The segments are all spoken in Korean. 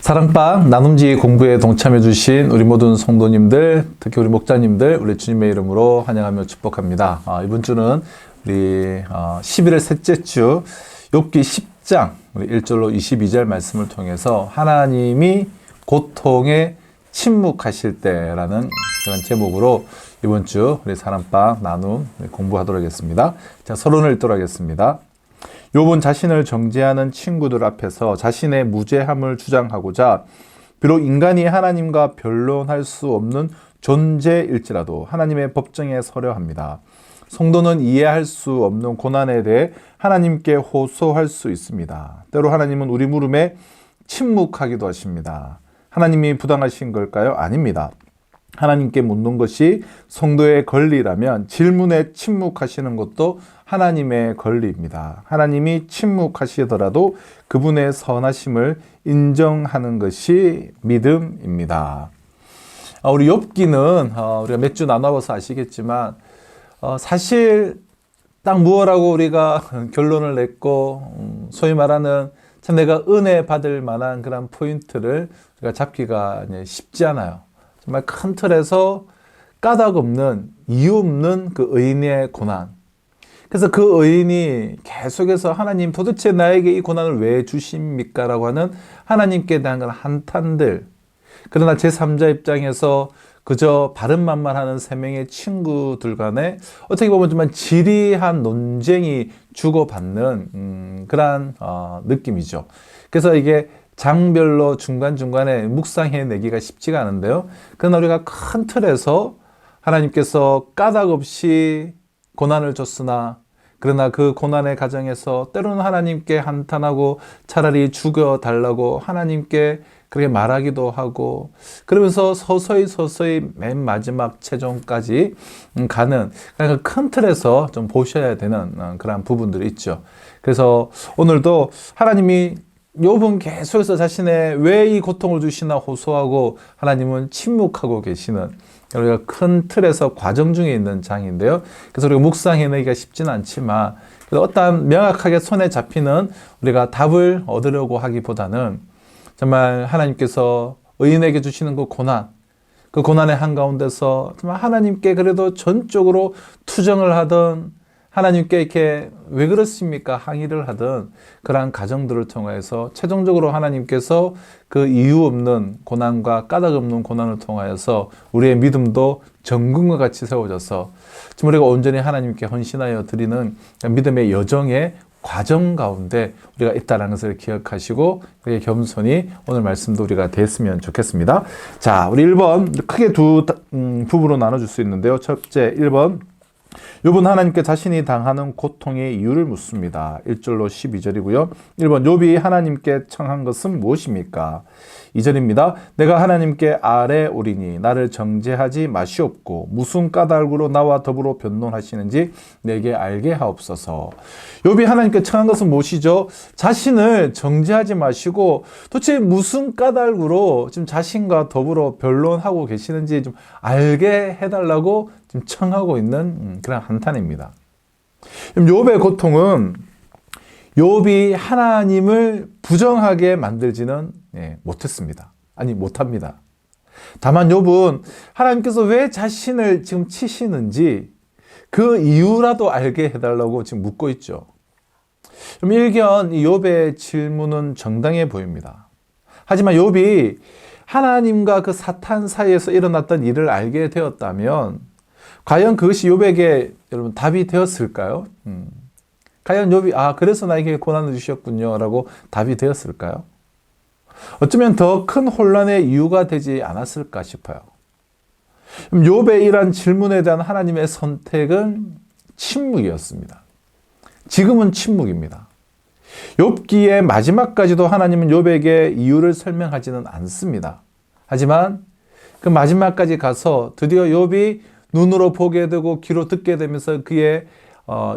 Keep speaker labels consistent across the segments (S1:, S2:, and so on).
S1: 사랑방 나눔지 공부에 동참해 주신 우리 모든 성도님들, 특히 우리 목자님들, 우리 주님의 이름으로 환영하며 축복합니다. 이번 주는 우리 11월 셋째 주 욥기 10장 우리 1절로 22절 말씀을 통해서 하나님이 고통에 침묵하실 때라는 그런 제목으로 이번 주 우리 사랑방 나눔 공부하도록 하겠습니다. 자, 서론을 읽도록 하겠습니다. 욥은 자신을 정죄하는 친구들 앞에서 자신의 무죄함을 주장하고자 비록 인간이 하나님과 변론할 수 없는 존재일지라도 하나님의 법정에 서려 합니다. 성도는 이해할 수 없는 고난에 대해 하나님께 호소할 수 있습니다. 때로 하나님은 우리 물음에 침묵하기도 하십니다. 하나님이 부당하신 걸까요? 아닙니다. 하나님께 묻는 것이 성도의 권리라면 질문에 침묵하시는 것도 하나님의 권리입니다. 하나님이 침묵하시더라도 그분의 선하심을 인정하는 것이 믿음입니다. 우리 욥기는 우리가 몇 주 나눠봐서 아시겠지만 사실 딱 무엇라고 우리가 결론을 냈고 소위 말하는 참 내가 은혜 받을 만한 그런 포인트를 우리가 잡기가 쉽지 않아요. 정말 큰 틀에서 까닭 없는 이유 없는 그 의인의 고난. 그래서 그 의인이 계속해서 하나님 도대체 나에게 이 고난을 왜 주십니까? 라고 하는 하나님께 대한 그런 한탄들. 그러나 제3자 입장에서 그저 바른말만하는 세 명의 친구들 간에 어떻게 보면 정말 지리한 논쟁이 주고받는 그러한 느낌이죠. 그래서 이게 장별로 중간중간에 묵상해내기가 쉽지가 않은데요. 그러나 우리가 큰 틀에서 하나님께서 까닭 없이 고난을 줬으나 그러나 그 고난의 과정에서 때로는 하나님께 한탄하고 차라리 죽여달라고 하나님께 그렇게 말하기도 하고 그러면서 서서히 맨 마지막 최종까지 가는 그러니까 큰 틀에서 좀 보셔야 되는 그런 부분들이 있죠. 그래서 오늘도 하나님이 욥은 계속해서 자신의 왜 이 고통을 주시나 호소하고 하나님은 침묵하고 계시는 우리가 큰 틀에서 과정 중에 있는 장인데요. 그래서 우리가 묵상해내기가 쉽지는 않지만 어떠한 명확하게 손에 잡히는 우리가 답을 얻으려고 하기보다는 정말 하나님께서 의인에게 주시는 그 고난의 한가운데서 정말 하나님께 그래도 전적으로 투정을 하던 하나님께 이렇게 왜 그렇습니까? 항의를 하던 그러한 가정들을 통해서 최종적으로 하나님께서 그 이유 없는 고난과 까닭 없는 고난을 통하여서 우리의 믿음도 정금과 같이 세워져서 지금 우리가 온전히 하나님께 헌신하여 드리는 믿음의 여정의 과정 가운데 우리가 있다는 것을 기억하시고 우리의 겸손히 오늘 말씀도 우리가 됐으면 좋겠습니다. 자, 우리 1번 크게 두 부분으로 나눠줄 수 있는데요. 첫째 1번 욥은 하나님께 자신이 당하는 고통의 이유를 묻습니다. 1절로 12절이고요. 1번 욥이 하나님께 청한 것은 무엇입니까? 2절입니다. 내가 하나님께 아뢰오리니 나를 정죄하지 마시옵고 무슨 까닭으로 나와 더불어 변론하시는지 내게 알게 하옵소서. 욥이 하나님께 청한 것은 무엇이죠? 자신을 정죄하지 마시고 도대체 무슨 까닭으로 지금 자신과 더불어 변론하고 계시는지 좀 알게 해달라고 지금 청하고 있는 그런 한탄입니다. 욥의 고통은 욥이 하나님을 부정하게 만들지는 못했습니다. 아니 못합니다. 다만 욥은 하나님께서 왜 자신을 지금 치시는지 그 이유라도 알게 해달라고 지금 묻고 있죠. 일견 이 욥의 질문은 정당해 보입니다. 하지만 욥이 하나님과 그 사탄 사이에서 일어났던 일을 알게 되었다면 과연 그것이 욥에게 여러분 답이 되었을까요? 과연 욥이 그래서 나에게 고난을 주셨군요 라고 답이 되었을까요? 어쩌면 더 큰 혼란의 이유가 되지 않았을까 싶어요. 욥의 이러한 질문에 대한 하나님의 선택은 침묵이었습니다. 지금은 침묵입니다. 욥기의 마지막까지도 하나님은 욥에게 이유를 설명하지는 않습니다. 하지만 그 마지막까지 가서 드디어 욥이 눈으로 보게 되고 귀로 듣게 되면서 그의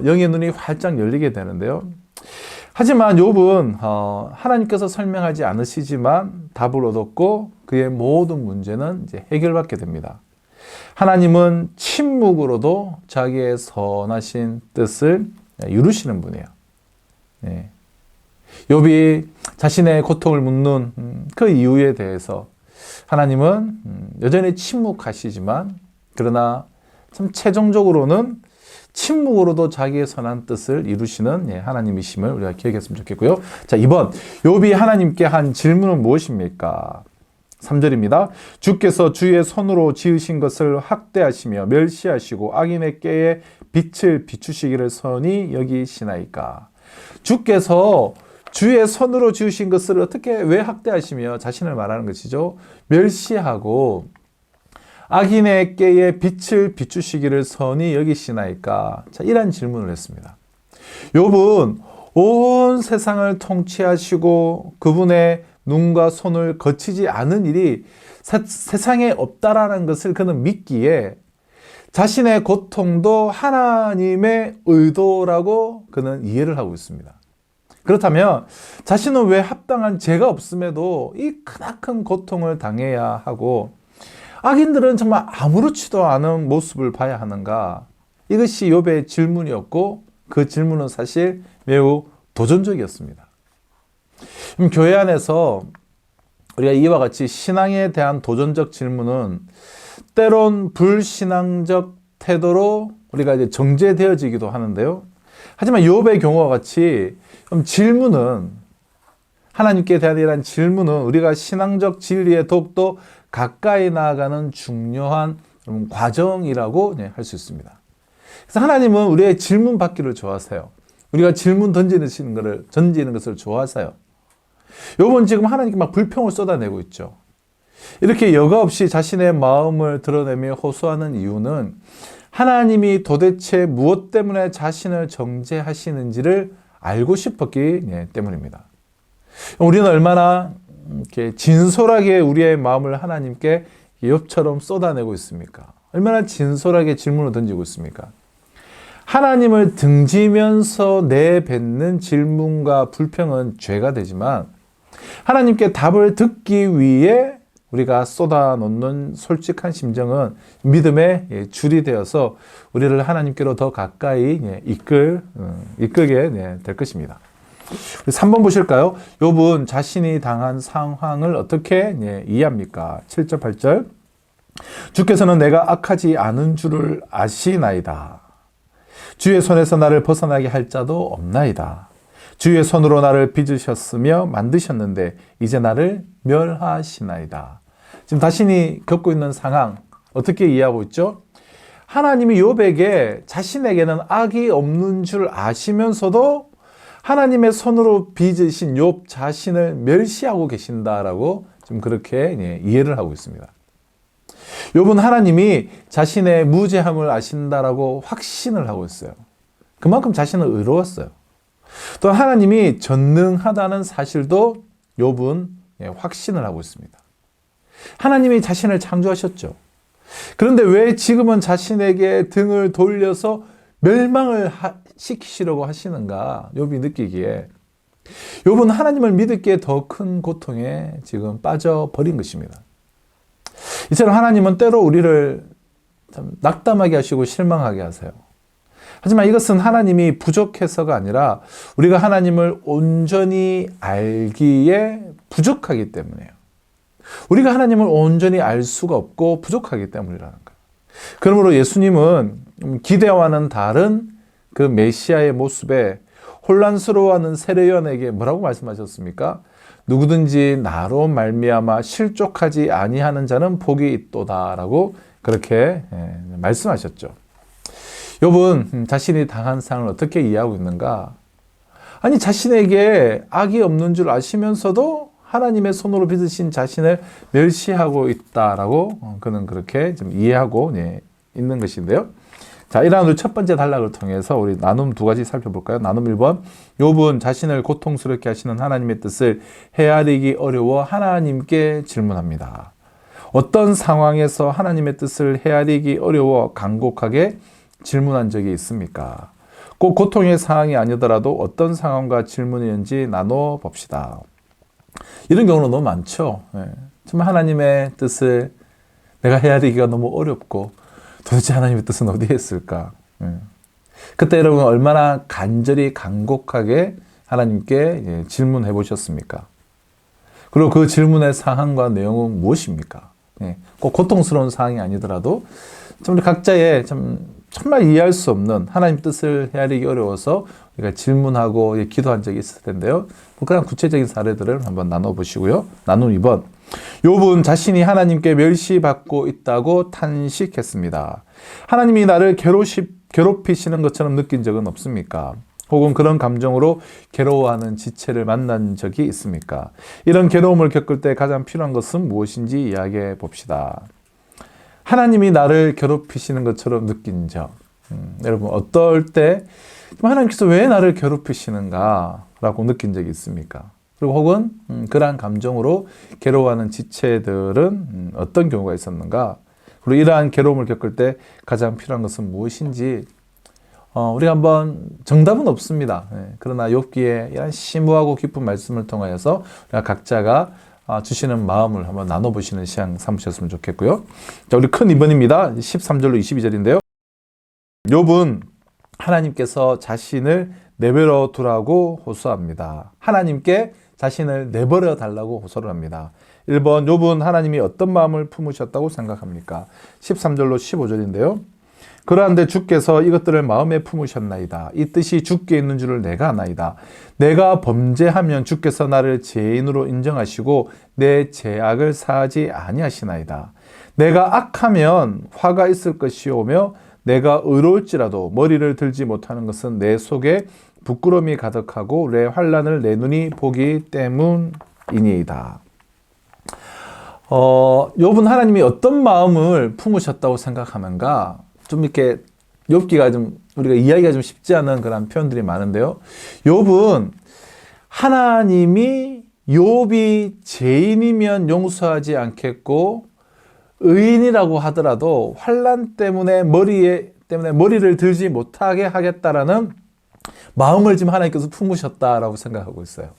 S1: 영의 눈이 활짝 열리게 되는데요. 하지만 욥은 하나님께서 설명하지 않으시지만 답을 얻었고 그의 모든 문제는 이제 해결받게 됩니다. 하나님은 침묵으로도 자기의 선하신 뜻을 이루시는 분이에요. 네. 욥이 자신의 고통을 묻는 그 이유에 대해서 하나님은 여전히 침묵하시지만, 그러나 참 최종적으로는 침묵으로도 자기의 선한 뜻을 이루시는 하나님이심을 우리가 기억했으면 좋겠고요. 자, 2번, 욥이 하나님께 한 질문은 무엇입니까? 3절입니다. 주께서 주의 손으로 지으신 것을 학대하시며 멸시하시고 악인의 꾀에 빛을 비추시기를 선히 여기시나이까? 주께서 주의 손으로 지으신 것을 어떻게 왜 학대하시며, 자신을 말하는 것이죠, 멸시하고 악인의 꾀에 빛을 비추시기를 선히 여기시나이까? 자, 이런 질문을 했습니다. 욥은 온 세상을 통치하시고 그분의 눈과 손을 거치지 않은 일이 세상에 없다라는 것을 그는 믿기에 자신의 고통도 하나님의 의도라고 그는 이해를 하고 있습니다. 그렇다면 자신은 왜 합당한 죄가 없음에도 이 크나큰 고통을 당해야 하고 악인들은 정말 아무렇지도 않은 모습을 봐야 하는가? 이것이 욥의 질문이었고, 그 질문은 사실 매우 도전적이었습니다. 교회 안에서 우리가 이와 같이 신앙에 대한 도전적 질문은 때론 불신앙적 태도로 우리가 이제 정죄되어지기도 하는데요. 하지만 욥의 경우와 같이 질문은, 하나님께 대한 이러한 질문은 우리가 신앙적 진리에 더욱더 가까이 나아가는 중요한 과정이라고 할 수 있습니다. 그래서 하나님은 우리의 질문 받기를 좋아하세요. 우리가 질문 던지는 것을 좋아하세요. 욥은 지금 하나님께 막 불평을 쏟아내고 있죠. 이렇게 여과 없이 자신의 마음을 드러내며 호소하는 이유는 하나님이 도대체 무엇 때문에 자신을 정죄하시는지를 알고 싶었기 때문입니다. 우리는 얼마나 이렇게 진솔하게 우리의 마음을 하나님께 욥처럼 쏟아내고 있습니까? 얼마나 진솔하게 질문을 던지고 있습니까? 하나님을 등지면서 내뱉는 질문과 불평은 죄가 되지만, 하나님께 답을 듣기 위해 우리가 쏟아놓는 솔직한 심정은 믿음의 줄이 되어서 우리를 하나님께로 더 가까이 이끌게 될 것입니다. 3번 보실까요? 욥은 자신이 당한 상황을 어떻게 이해합니까? 7절, 8절. 주께서는 내가 악하지 않은 줄을 아시나이다. 주의 손에서 나를 벗어나게 할 자도 없나이다. 주의 손으로 나를 빚으셨으며 만드셨는데 이제 나를 멸하시나이다. 지금 자신이 겪고 있는 상황 어떻게 이해하고 있죠? 하나님이 욥에게 자신에게는 악이 없는 줄 아시면서도 하나님의 손으로 빚으신 욥 자신을 멸시하고 계신다라고 지금 그렇게 이해를 하고 있습니다. 욥은 하나님이 자신의 무죄함을 아신다라고 확신을 하고 있어요. 그만큼 자신은 의로웠어요. 또 하나님이 전능하다는 사실도 욥은 확신을 하고 있습니다. 하나님이 자신을 창조하셨죠. 그런데 왜 지금은 자신에게 등을 돌려서 멸망을 시키시려고 하시는가? 욥이 느끼기에 욥은 하나님을 믿기에 더 큰 고통에 지금 빠져버린 것입니다. 이처럼 하나님은 때로 우리를 참 낙담하게 하시고 실망하게 하세요. 하지만 이것은 하나님이 부족해서가 아니라 우리가 하나님을 온전히 알기에 부족하기 때문이에요. 우리가 하나님을 온전히 알 수가 없고 부족하기 때문이라는 거예요. 그러므로 예수님은 기대와는 다른 그 메시아의 모습에 혼란스러워하는 세례요한에게 뭐라고 말씀하셨습니까? 누구든지 나로 말미암아 실족하지 아니하는 자는 복이 있도다라고 그렇게 말씀하셨죠. 욥은 자신이 당한 상황을 어떻게 이해하고 있는가? 아니, 자신에게 악이 없는 줄 아시면서도 하나님의 손으로 빚으신 자신을 멸시하고 있다라고 그는 그렇게 좀 이해하고 있는 것인데요. 자, 이 라운드 첫 번째 단락을 통해서 우리 나눔 두 가지 살펴볼까요? 나눔 1번. 욥은 자신을 고통스럽게 하시는 하나님의 뜻을 헤아리기 어려워 하나님께 질문합니다. 어떤 상황에서 하나님의 뜻을 헤아리기 어려워 간곡하게 질문한 적이 있습니까? 꼭 고통의 상황이 아니더라도 어떤 상황과 질문이었는지 나눠 봅시다. 이런 경우는 너무 많죠. 정말 하나님의 뜻을 내가 헤아리기가 너무 어렵고 도대체 하나님의 뜻은 어디에 있을까? 그때 여러분 얼마나 간절히 간곡하게 하나님께 질문해 보셨습니까? 그리고 그 질문의 상황과 내용은 무엇입니까? 꼭 고통스러운 상황이 아니더라도 좀 우리 각자의 정말 이해할 수 없는 하나님 뜻을 헤아리기 어려워서 우리가 질문하고 기도한 적이 있을 텐데요. 그런 구체적인 사례들을 한번 나눠보시고요. 나눈 2번. 욥은 자신이 하나님께 멸시받고 있다고 탄식했습니다. 하나님이 나를 괴롭히시는 것처럼 느낀 적은 없습니까? 혹은 그런 감정으로 괴로워하는 지체를 만난 적이 있습니까? 이런 괴로움을 겪을 때 가장 필요한 것은 무엇인지 이야기해 봅시다. 하나님이 나를 괴롭히시는 것처럼 느낀 적. 여러분, 어떨 때 하나님께서 왜 나를 괴롭히시는가 라고 느낀 적이 있습니까? 그리고 혹은 그러한 감정으로 괴로워하는 지체들은 어떤 경우가 있었는가? 그리고 이러한 괴로움을 겪을 때 가장 필요한 것은 무엇인지 우리가 한번 정답은 없습니다. 그러나 욥기의 이런 심오하고 깊은 말씀을 통하여서 우리가 각자가 주시는 마음을 한번 나눠보시는 시간 삼으셨으면 좋겠고요. 자, 우리 큰 2번입니다. 13절로 22절인데요. 욥은 하나님께서 자신을 내버려 두라고 호소합니다. 하나님께 자신을 내버려 달라고 호소를 합니다. 1번, 욥은 하나님이 어떤 마음을 품으셨다고 생각합니까? 13절로 15절인데요. 그러한데 주께서 이것들을 마음에 품으셨나이다. 이 뜻이 주께 있는 줄을 내가 아나이다. 내가 범죄하면 주께서 나를 죄인으로 인정하시고 내 죄악을 사하지 아니하시나이다. 내가 악하면 화가 있을 것이오며 내가 의로울지라도 머리를 들지 못하는 것은 내 속에 부끄러움이 가득하고 내 환난을 내 눈이 보기 때문이니이다. 욥은 하나님이 어떤 마음을 품으셨다고 생각하는가? 좀 이렇게 욥기가 좀 우리가 이해하기가 좀 쉽지 않은 그런 표현들이 많은데요. 욥은 하나님이 욥이 죄인이면 용서하지 않겠고 의인이라고 하더라도 환난 때문에 머리를 들지 못하게 하겠다라는 마음을 지금 하나님께서 품으셨다라고 생각하고 있어요.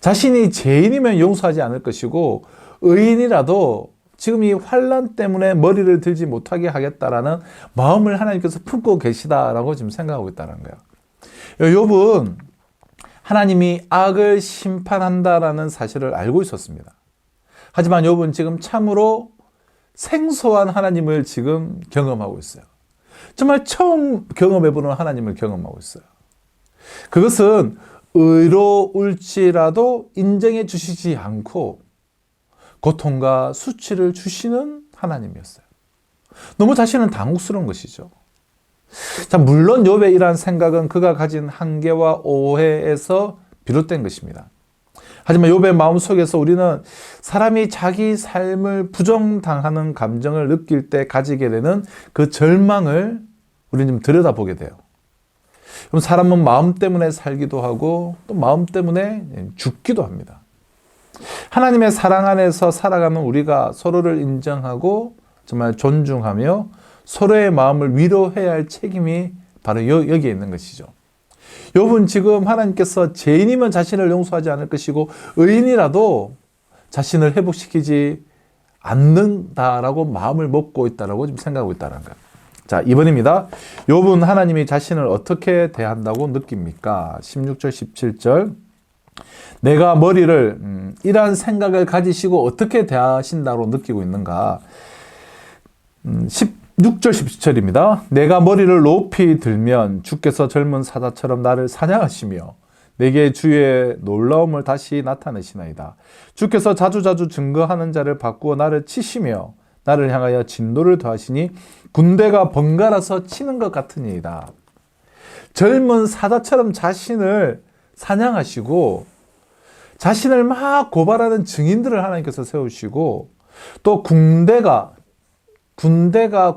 S1: 자신이 죄인이면 용서하지 않을 것이고 의인이라도 지금 이 환난 때문에 머리를 들지 못하게 하겠다라는 마음을 하나님께서 품고 계시다라고 지금 생각하고 있다는 거예요. 욥은 하나님이 악을 심판한다라는 사실을 알고 있었습니다. 하지만 욥은 지금 참으로 생소한 하나님을 지금 경험하고 있어요. 정말 처음 경험해보는 하나님을 경험하고 있어요. 그것은 의로울지라도 인정해 주시지 않고 고통과 수치를 주시는 하나님이었어요. 너무 자신은 당혹스러운 것이죠. 자, 물론 욥의 이러한 생각은 그가 가진 한계와 오해에서 비롯된 것입니다. 하지만 욥의 마음속에서 우리는 사람이 자기 삶을 부정당하는 감정을 느낄 때 가지게 되는 그 절망을 우리는 좀 들여다보게 돼요. 그럼 사람은 마음 때문에 살기도 하고 또 마음 때문에 죽기도 합니다. 하나님의 사랑 안에서 살아가는 우리가 서로를 인정하고 정말 존중하며 서로의 마음을 위로해야 할 책임이 바로 여기에 있는 것이죠. 욥은 지금 하나님께서 죄인이면 자신을 용서하지 않을 것이고 의인이라도 자신을 회복시키지 않는다라고 마음을 먹고 있다라고 지금 생각하고 있다는 거예요. 자, 2번입니다. 욥은 하나님이 자신을 어떻게 대한다고 느낍니까? 16절, 17절. 내가 머리를 이러한 생각을 가지시고 어떻게 대하신다고 느끼고 있는가? 16절 17절입니다. 내가 머리를 높이 들면 주께서 젊은 사자처럼 나를 사냥하시며 내게 주의 놀라움을 다시 나타내시나이다. 주께서 자주자주 증거하는 자를 바꾸어 나를 치시며 나를 향하여 진노를 더하시니 군대가 번갈아서 치는 것 같으니이다. 젊은 사자처럼 자신을 사냥하시고 자신을 막 고발하는 증인들을 하나님께서 세우시고 또 군대가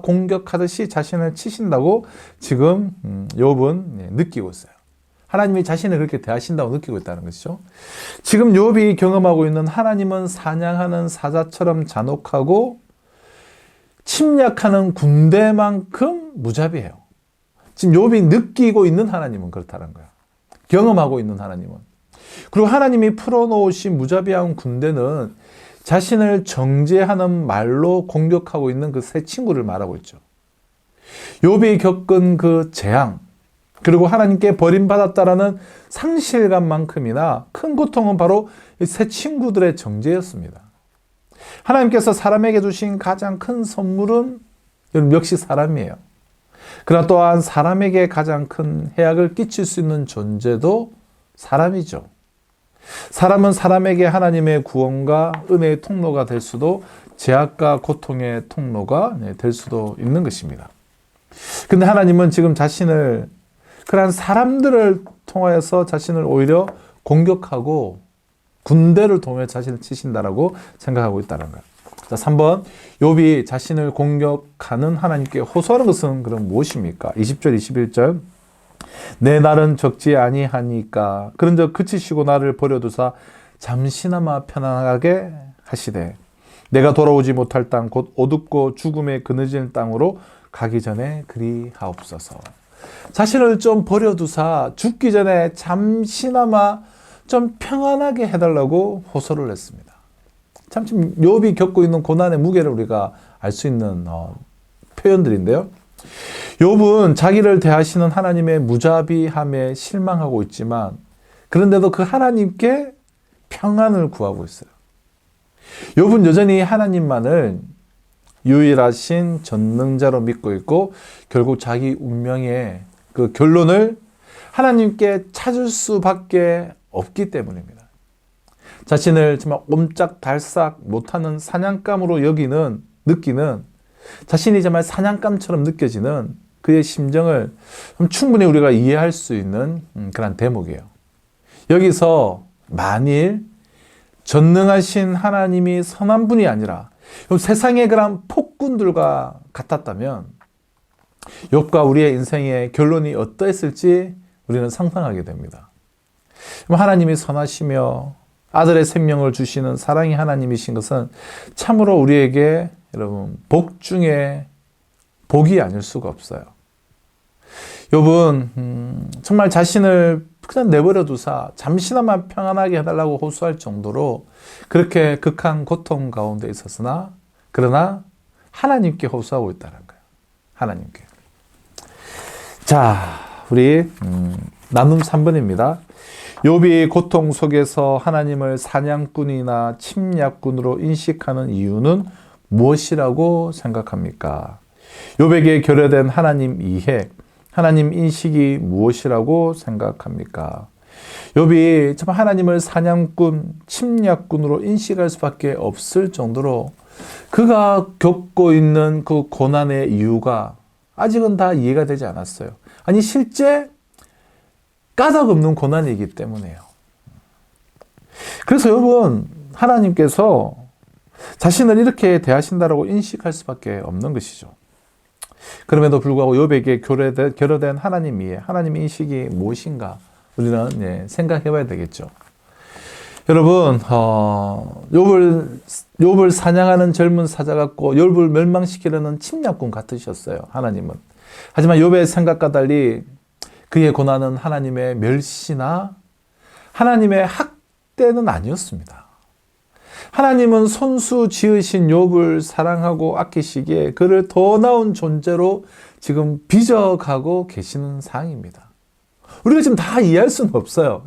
S1: 공격하듯이 자신을 치신다고 지금 욥은 느끼고 있어요. 하나님이 자신을 그렇게 대하신다고 느끼고 있다는 것이죠. 지금 욥이 경험하고 있는 하나님은 사냥하는 사자처럼 잔혹하고 침략하는 군대만큼 무자비해요. 지금 욥이 느끼고 있는 하나님은 그렇다는 거야. 경험하고 있는 하나님은. 그리고 하나님이 풀어놓으신 무자비한 군대는 자신을 정죄하는 말로 공격하고 있는 그 새 친구를 말하고 있죠. 욥이 겪은 그 재앙, 그리고 하나님께 버림받았다라는 상실감만큼이나 큰 고통은 바로 새 친구들의 정죄였습니다. 하나님께서 사람에게 주신 가장 큰 선물은 역시 사람이에요. 그러나 또한 사람에게 가장 큰 해악을 끼칠 수 있는 존재도 사람이죠. 사람은 사람에게 하나님의 구원과 은혜의 통로가 될 수도 제약과 고통의 통로가 될 수도 있는 것입니다. 근데 하나님은 지금 자신을 그러한 사람들을 통하여서 자신을 오히려 공격하고 군대를 통해 자신을 치신다라고 생각하고 있다는 거예요. 자, 3번 욥이 자신을 공격하는 하나님께 호소하는 것은 그럼 무엇입니까? 20절 21절 내 날은 적지 아니하니까 그런즉 그치시고 나를 버려두사 잠시나마 편안하게 하시되 내가 돌아오지 못할 땅 곧 어둡고 죽음에 그늘진 땅으로 가기 전에 그리하옵소서. 자신을 좀 버려두사 죽기 전에 잠시나마 좀 평안하게 해달라고 호소를 했습니다. 참 지금 욥이 겪고 있는 고난의 무게를 우리가 알 수 있는 표현들인데요. 욥은 자기를 대하시는 하나님의 무자비함에 실망하고 있지만 그런데도 그 하나님께 평안을 구하고 있어요. 욥은 여전히 하나님만을 유일하신 전능자로 믿고 있고 결국 자기 운명의 그 결론을 하나님께 찾을 수밖에 없기 때문입니다. 자신을 정말 옴짝달싹 못하는 사냥감으로 느끼는 자신이 정말 사냥감처럼 느껴지는 그의 심정을 충분히 우리가 이해할 수 있는 그런 대목이에요. 여기서 만일 전능하신 하나님이 선한 분이 아니라 세상의 그런 폭군들과 같았다면 욥과 우리의 인생의 결론이 어떠했을지 우리는 상상하게 됩니다. 하나님이 선하시며 아들의 생명을 주시는 사랑의 하나님이신 것은 참으로 우리에게 여러분 복 중에 복이 아닐 수가 없어요. 욥은 정말 자신을 그냥 내버려 두사 잠시나마 평안하게 해달라고 호소할 정도로 그렇게 극한 고통 가운데 있었으나 그러나 하나님께 호소하고 있다는 거예요. 하나님께. 자, 우리 나눔 3번입니다. 욥이 고통 속에서 하나님을 사냥꾼이나 침략꾼으로 인식하는 이유는 무엇이라고 생각합니까? 욥에게 결여된 하나님 이해, 하나님 인식이 무엇이라고 생각합니까? 욥이 참 하나님을 사냥꾼, 침략꾼으로 인식할 수밖에 없을 정도로 그가 겪고 있는 그 고난의 이유가 아직은 다 이해가 되지 않았어요. 아니 실제 까닭없는 고난이기 때문에요. 그래서 욥은 하나님께서 자신을 이렇게 대하신다라고 인식할 수밖에 없는 것이죠. 그럼에도 불구하고 욥에게 결여된 하나님 이해, 하나님 인식이 무엇인가 우리는 생각해 봐야 되겠죠. 여러분, 욥을 사냥하는 젊은 사자 같고 욥을 멸망시키려는 침략군 같으셨어요. 하나님은. 하지만 욥의 생각과 달리 그의 고난은 하나님의 멸시나 하나님의 학대는 아니었습니다. 하나님은 손수 지으신 욥을 사랑하고 아끼시기에 그를 더 나은 존재로 지금 빚어가고 계시는 상황입니다. 우리가 지금 다 이해할 수는 없어요.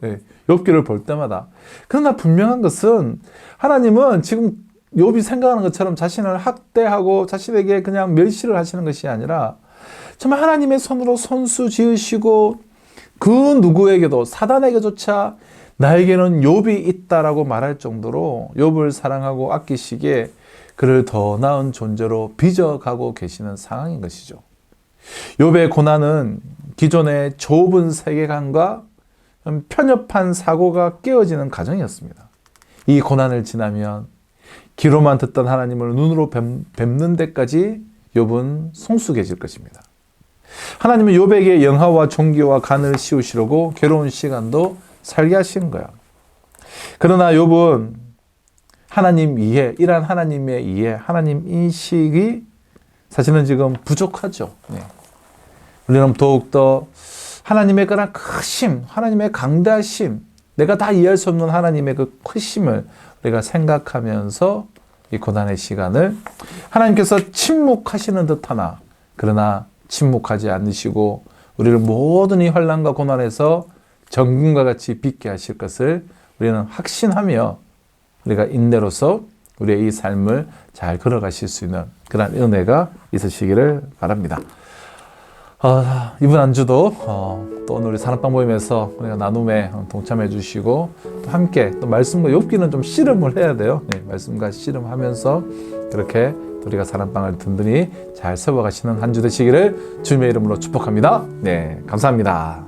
S1: 욥기를 볼 때마다. 그러나 분명한 것은 하나님은 지금 욥이 생각하는 것처럼 자신을 학대하고 자신에게 그냥 멸시를 하시는 것이 아니라 정말 하나님의 손으로 손수 지으시고 그 누구에게도 사단에게조차 나에게는 욥이 있다라고 말할 정도로 욥을 사랑하고 아끼시기에 그를 더 나은 존재로 빚어가고 계시는 상황인 것이죠. 욥의 고난은 기존의 좁은 세계관과 편협한 사고가 깨어지는 과정이었습니다. 이 고난을 지나면 귀로만 듣던 하나님을 눈으로 뵙는 데까지 욥은 성숙해질 것입니다. 하나님은 욥에게 영화와 종기와 간을 씌우시려고 괴로운 시간도 살게 하신 거야. 그러나 욥은 하나님 이해, 이러한 하나님의 이해, 하나님 인식이 사실은 지금 부족하죠. 우리는 더욱더 하나님의 그런 크심, 하나님의 강다심, 내가 다 이해할 수 없는 하나님의 그 크심을 우리가 생각하면서 이 고난의 시간을 하나님께서 침묵하시는 듯하나 그러나 침묵하지 않으시고 우리를 모든 이 환난과 고난에서 정금과 같이 빛게 하실 것을 우리는 확신하며 우리가 인내로서 우리의 이 삶을 잘 걸어가실 수 있는 그런 은혜가 있으시기를 바랍니다. 이번 안주도 또 오늘 우리 사랑방 모임에서 우리가 나눔에 동참해 주시고 또 함께 또 말씀과 욥기는 좀 씨름을 해야 돼요. 네, 말씀과 씨름하면서 그렇게 우리가 사랑방을 든든히 잘 세워가시는 한 주 되시기를 주님의 이름으로 축복합니다. 네, 감사합니다.